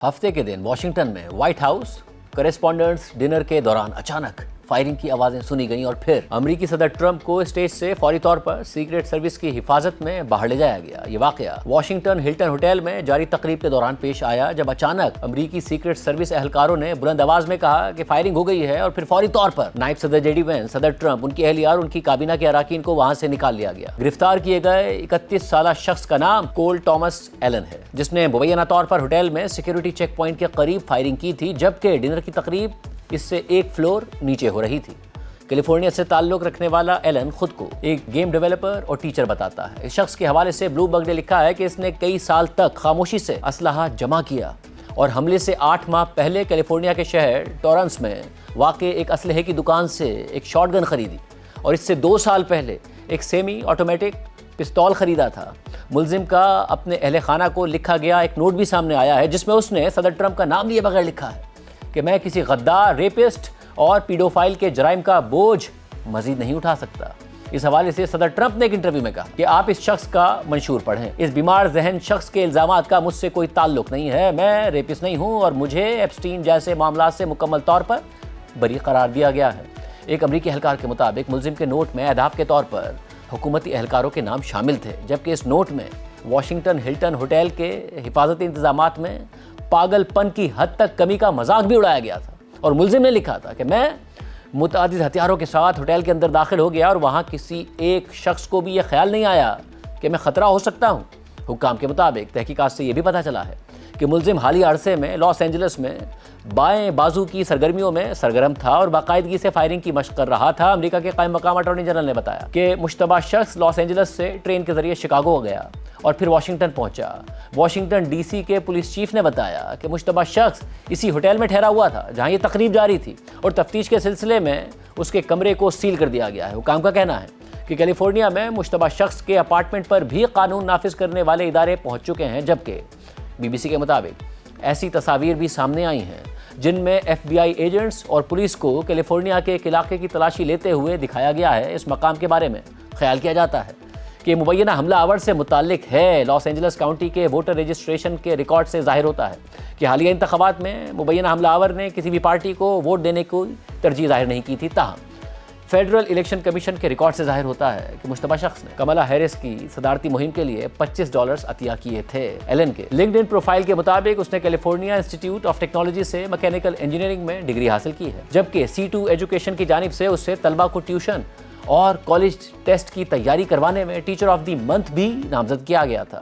हफ्ते के दिन वॉशिंगटन में व्हाइट हाउस करेस्पॉन्डेंट्स डिनर के दौरान अचानक फायरिंग की आवाजें सुनी गईं और फिर अमेरिकी सदर ट्रंप को स्टेज से फौरी तौर पर सीक्रेट सर्विस की हिफाजत में बाहर ले जाया गया। ये वाकया वॉशिंगटन हिल्टन होटल में जारी तकरीब के दौरान पेश आया, जब अचानक अमेरिकी सीक्रेट सर्विस एहलकारों ने बुलंद आवाज में कहा कि फायरिंग हो गई है और फिर फौरी तौर पर नायब सदर जेडी वेंस, सदर ट्रंप, उनकी एहलिया और उनकी काबीना के अराकीन को वहां से निकाल लिया गया। गिरफ्तार किए गए 31 साला शख्स का नाम कोल टॉमस एलन है, जिसने मुबैना तौर पर होटल में सिक्योरिटी चेक पॉइंट के करीब फायरिंग की थी, जबकि डिनर की तकरीब इससे एक फ्लोर नीचे हो रही थी। कैलिफोर्निया से ताल्लुक रखने वाला एलन खुद को एक गेम डेवलपर और टीचर बताता है। इस शख्स के हवाले से ब्लूमबर्ग ने लिखा है कि इसने कई साल तक खामोशी से असलहा जमा किया और हमले से 8 माह पहले कैलिफोर्निया के शहर टॉरेंस में वाक़े एक असलहे की दुकान से एक शॉटगन खरीदी और इससे 2 साल पहले एक सेमी ऑटोमेटिक पिस्तौल खरीदा था। मुलजिम का अपने अहले खाना को लिखा गया एक नोट भी सामने आया है, जिसमें उसने सदर ट्रंप का नाम लिए बगैर लिखा है कि मैं किसी गद्दार, रेपिस्ट और पीडोफाइल के जराइम का बोझ मजीद नहीं उठा सकता। इस हवाले से सदर ट्रंप ने एक इंटरव्यू में कहा कि आप इस शख्स का मंशूर पढ़ें। इस बीमार जहन शख्स के इल्जामात का मुझसे कोई ताल्लुक नहीं है। मैं रेपिस्ट नहीं हूँ और मुझे एप्स्टीन जैसे मामलात से मुकम्मल तौर पर बरी करार दिया गया है। एक अमरीकी एहलकार के मुताबिक मुलजिम के नोट में अहदाफ के तौर पर हुकूमती एहलकारों के नाम शामिल थे, जबकि इस नोट में वॉशिंगटन हिल्टन होटल के हिफाजती इंतजामात में पागलपन की हद तक कमी का मजाक भी उड़ाया गया था और मुलजिम ने लिखा था कि मैं मुतअद्दिद हथियारों के साथ होटल के अंदर दाखिल हो गया और वहाँ किसी एक शख्स को भी यह ख्याल नहीं आया कि मैं ख़तरा हो सकता हूँ। हुक्काम के मुताबिक तहकीकात से यह भी पता चला है कि मुलजिम हालिया अरसे में लॉस एंजलिस में बाएं बाजू की सरगर्मियों में सरगर्म था और बाकायदगी से फायरिंग की मशक कर रहा था। अमेरिका के कायम मकाम अटॉर्नी जनरल ने बताया कि मुश्तबा शख्स लॉस एंजलिस से ट्रेन के जरिए शिकागो गया और फिर वाशिंगटन पहुंचा। वाशिंगटन डीसी के पुलिस चीफ ने बताया कि मुश्तबा शख्स इसी होटल में ठहरा हुआ था जहां ये तकरीब जारी थी और तफ्तीश के सिलसिले में उसके कमरे को सील कर दिया गया है। हुकाम का कहना है कि कैलिफोर्निया में मुश्तबा शख्स के अपार्टमेंट पर भी कानून नाफिज करने वाले इदारे पहुंच चुके हैं, जबकि बीबीसी के मुताबिक ऐसी तस्वीर भी सामने आई हैं जिनमें FBI एजेंट्स और पुलिस को कैलिफोर्निया के एक इलाके की तलाशी लेते हुए दिखाया गया है। इस मकाम के बारे में ख्याल किया जाता है कि मुबैना हमला आवर से मुताल्लिक है। लॉस एंजलिस काउंटी के वोटर रजिस्ट्रेशन के रिकॉर्ड से जाहिर होता है कि हालिया इंतखाबात में मुबैना हमला आवर ने किसी भी पार्टी को वोट देने की तरजीह जाहिर नहीं की थी। ताहम फेडरल इलेक्शन कमीशन के रिकॉर्ड से जाहिर होता है कि मुश्तबा शख्स ने कमला हैरिस की सदारती मुहिम के लिए $25 अतिया किए थे। एलन के लिंक्डइन प्रोफाइल के मुताबिक उसने कैलिफोर्निया इंस्टीट्यूट ऑफ टेक्नोलॉजी से मैकेनिकल इंजीनियरिंग में डिग्री हासिल की है, जबकि C2 एजुकेशन की जानिब से उससे तलबा को ट्यूशन और कॉलेज टेस्ट की तैयारी करवाने में टीचर ऑफ द मंथ भी नामजद किया गया था।